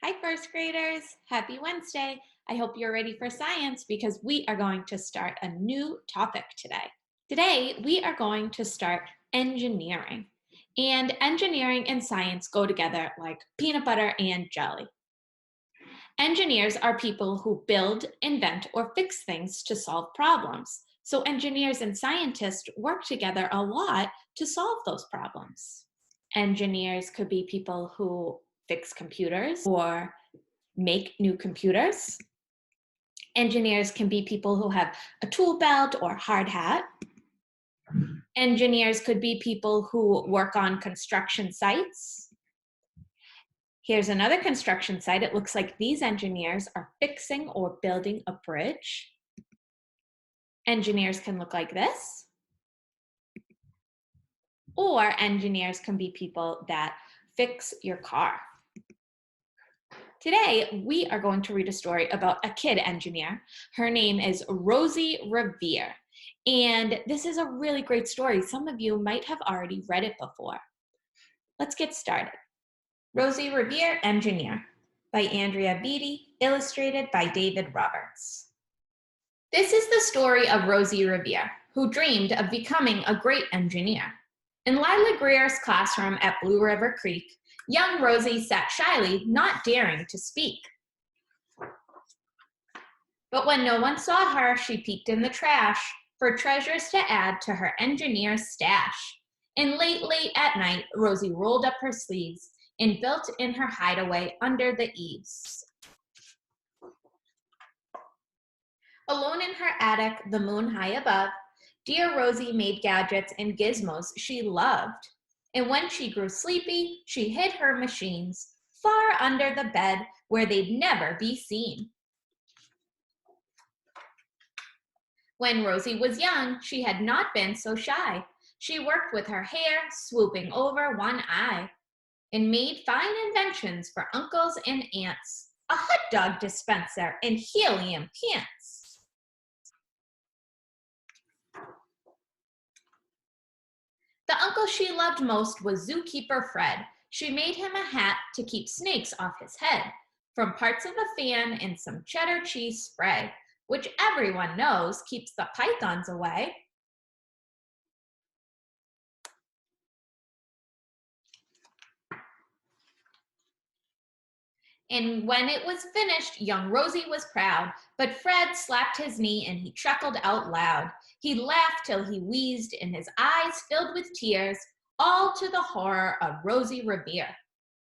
Hi, first graders. Happy Wednesday. I hope you're ready for science because we are going to start a new topic today. Today, we are going to start engineering. And engineering and science go together like peanut butter and jelly. Engineers are people who build, invent, or fix things to solve problems. So engineers and scientists work together a lot to solve those problems. Engineers could be people who fix computers or make new computers. Engineers can be people who have a tool belt or hard hat. Engineers could be people who work on construction sites. Here's another construction site. It looks like these engineers are fixing or building a bridge. Engineers can look like this. Or engineers can be people that fix your car. Today, we are going to read a story about a kid engineer. Her name is Rosie Revere. And this is a really great story. Some of you might have already read it before. Let's get started. Rosie Revere, Engineer, by Andrea Beatty, illustrated by David Roberts. This is the story of Rosie Revere, who dreamed of becoming a great engineer. In Lila Greer's classroom at Blue River Creek, young Rosie sat shyly, not daring to speak. But when no one saw her, she peeked in the trash for treasures to add to her engineer's stash. And late at night, Rosie rolled up her sleeves and built in her hideaway under the eaves. Alone in her attic, the moon high above, dear Rosie made gadgets and gizmos she loved. And when she grew sleepy, she hid her machines far under the bed where they'd never be seen. When Rosie was young, she had not been so shy. She worked with her hair swooping over one eye and made fine inventions for uncles and aunts, a hot dog dispenser and helium pants. The uncle she loved most was zookeeper Fred. She made him a hat to keep snakes off his head, from parts of a fan and some cheddar cheese spray, which everyone knows keeps the pythons away. And when it was finished, young Rosie was proud, but Fred slapped his knee and he chuckled out loud. He laughed till he wheezed and his eyes filled with tears, all to the horror of Rosie Revere,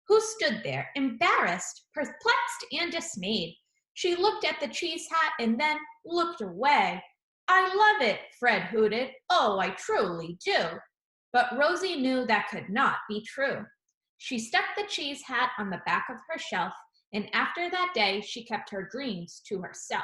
who stood there, embarrassed, perplexed, and dismayed. She looked at the cheese hat and then looked away. I love it, Fred hooted. Oh, I truly do. But Rosie knew that could not be true. She stuck the cheese hat on the back of her shelf, and after that day, she kept her dreams to herself.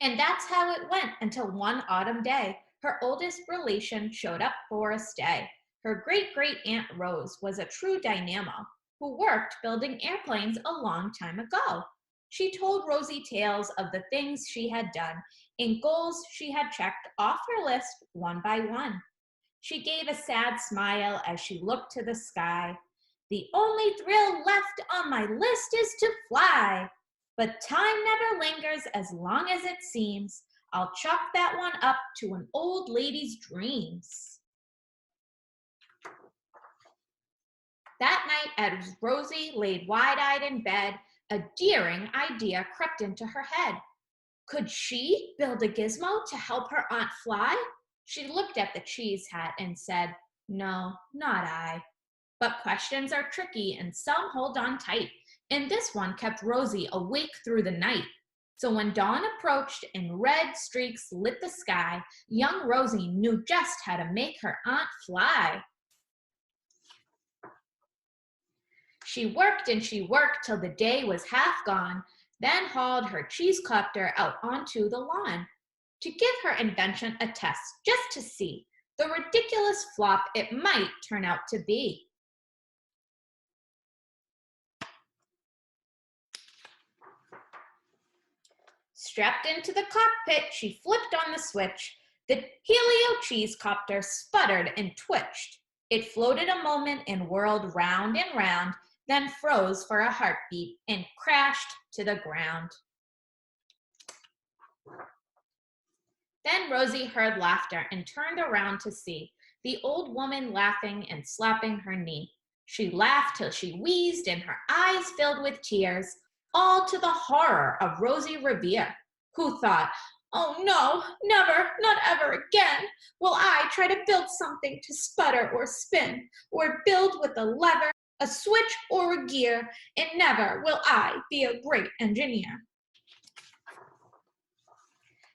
And that's how it went until one autumn day, her oldest relation showed up for a stay. Her great-great-aunt Rose was a true dynamo who worked building airplanes a long time ago. She told Rosie tales of the things she had done and goals she had checked off her list one by one. She gave a sad smile as she looked to the sky. The only thrill left on my list is to fly. But time never lingers as long as it seems. I'll chalk that one up to an old lady's dreams. That night, as Rosie laid wide-eyed in bed, a daring idea crept into her head. Could she build a gizmo to help her aunt fly? She looked at the cheese hat and said, no, not I. But questions are tricky and some hold on tight, and this one kept Rosie awake through the night. So when dawn approached and red streaks lit the sky, young Rosie knew just how to make her aunt fly. She worked and she worked till the day was half gone, then hauled her cheese copter out onto the lawn to give her invention a test just to see the ridiculous flop it might turn out to be. Strapped into the cockpit, she flipped on the switch. The helio cheese copter sputtered and twitched. It floated a moment and whirled round and round, then froze for a heartbeat and crashed to the ground. Then Rosie heard laughter and turned around to see the old woman laughing and slapping her knee. She laughed till she wheezed and her eyes filled with tears, all to the horror of Rosie Revere, who thought, "Oh no, never, not ever again will I try to build something to sputter or spin, or build with a lever, a switch, or a gear, and never will I be a great engineer."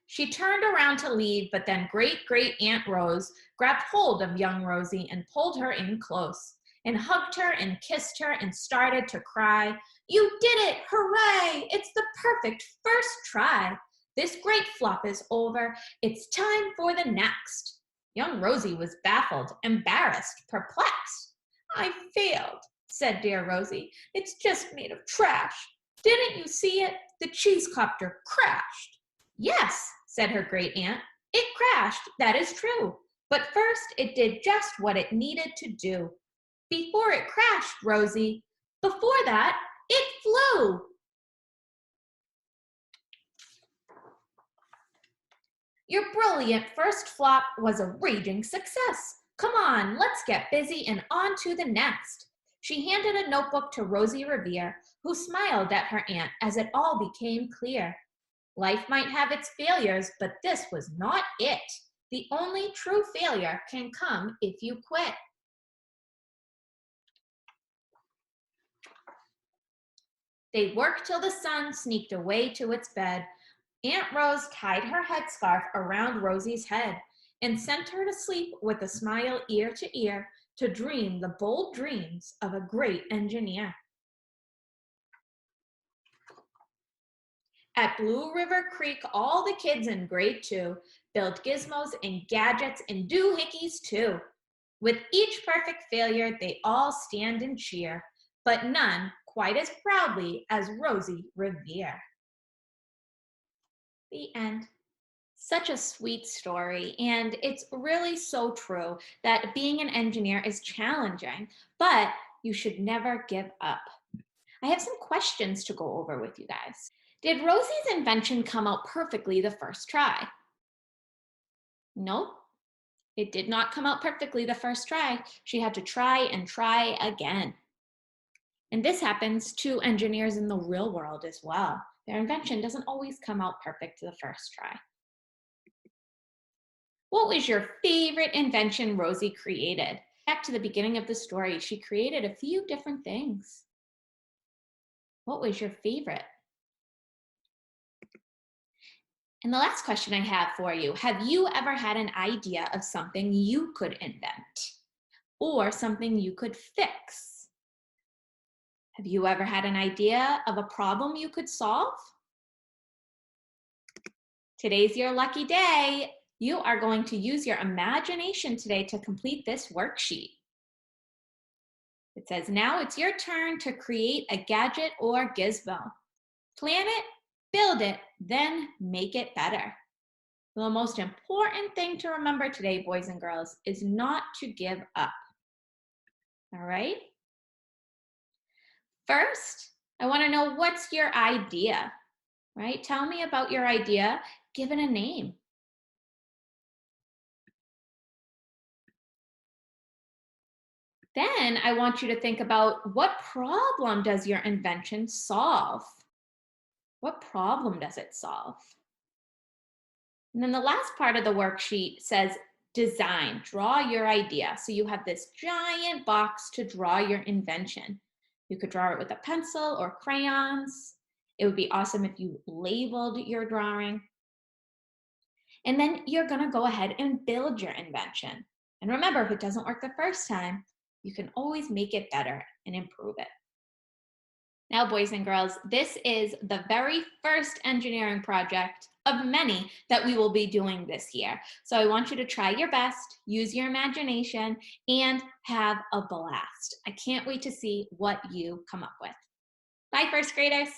She turned around to leave, but then Great-Great-Aunt Rose grabbed hold of young Rosie and pulled her in close, and hugged her and kissed her and started to cry. "You did it! Hooray! It's the perfect first try. This great flop is over. It's time for the next." Young Rosie was baffled, embarrassed, perplexed. "I failed," said dear Rosie. "It's just made of trash. Didn't you see it? The cheese copter crashed." "Yes," said her great aunt, "it crashed, that is true. But first it did just what it needed to do. Before it crashed, Rosie, before that, it flew." "Your brilliant first flop was a raging success. Come on, let's get busy and on to the next." She handed a notebook to Rosie Revere, who smiled at her aunt as it all became clear. Life might have its failures, but this was not it. The only true failure can come if you quit. They worked till the sun sneaked away to its bed. Aunt Rose tied her headscarf around Rosie's head and sent her to sleep with a smile ear to ear to dream the bold dreams of a great engineer. At Blue River Creek, all the kids in grade 2 build gizmos and gadgets and doohickeys too. With each perfect failure, they all stand and cheer, but none quite as proudly as Rosie Revere. The end. Such a sweet story, and it's really so true that being an engineer is challenging, but you should never give up. I have some questions to go over with you guys. Did Rosie's invention come out perfectly the first try? Nope, it did not come out perfectly the first try. She had to try and try again. And this happens to engineers in the real world as well. Their invention doesn't always come out perfect the first try. What was your favorite invention Rosie created? Back to the beginning of the story, she created a few different things. What was your favorite? And the last question I have for you, have you ever had an idea of something you could invent or something you could fix? Have you ever had an idea of a problem you could solve? Today's your lucky day. You are going to use your imagination today to complete this worksheet. It says, now it's your turn to create a gadget or gizmo. Plan it, build it, then make it better. The most important thing to remember today, boys and girls, is not to give up. All right? First, I want to know, what's your idea, right? Tell me about your idea. Give it a name. Then I want you to think about, what problem does your invention solve? What problem does it solve? And then the last part of the worksheet says design, draw your idea. So you have this giant box to draw your invention. You could draw it with a pencil or crayons. It would be awesome if you labeled your drawing. And then you're gonna go ahead and build your invention. And remember, if it doesn't work the first time, you can always make it better and improve it. Now, boys and girls, this is the very first engineering project of many that we will be doing this year. So I want you to try your best, use your imagination, and have a blast. I can't wait to see what you come up with. Bye, first graders.